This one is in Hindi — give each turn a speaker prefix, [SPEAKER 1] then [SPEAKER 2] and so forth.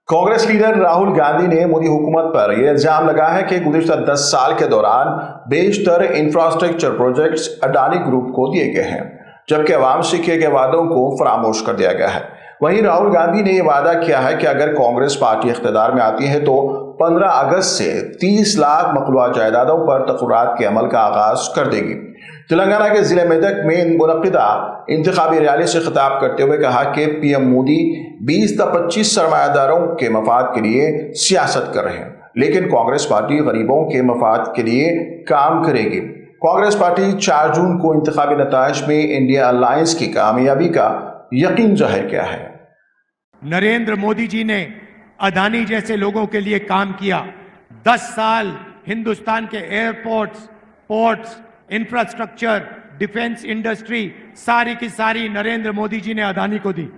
[SPEAKER 1] कांग्रेस लीडर राहुल गांधी ने मोदी हुकूमत पर यह इल्जाम लगाया है कि गुज़िश्ता 10 साल के दौरान बेशतर इंफ्रास्ट्रक्चर प्रोजेक्ट्स अडानी ग्रुप को दिए गए हैं, जबकि अवाम से किए गए वादों को फरामोश कर दिया गया है। वहीं राहुल गांधी ने यह वादा किया है कि अगर कांग्रेस पार्टी इख्तियार में आती है तो 15 अगस्त से 30 लाख मखलूआ जायदादों पर तक़र्रुरात के अमल का आगाज कर देगी। तेलंगाना के जिले मेदक में मुनक़िदा इंतखाबी रैली से खिताब करते हुए कहा कि पीएम मोदी 20 से 25 सरमायादारों के मफाद के लिए सियासत कर रहे हैं, लेकिन कांग्रेस पार्टी गरीबों के मफाद के लिए काम करेगी। कांग्रेस पार्टी 4 जून को इंतखाबी नताइज में इंडिया अलायंस की कामयाबी का यकीन जाहिर किया है।
[SPEAKER 2] नरेंद्र मोदी जी ने अदानी जैसे लोगों के लिए काम किया। 10 साल हिंदुस्तान के airports, ports, infrastructure, defence industry सारी की सारी नरेंद्र मोदी जी ने अदानी को दी।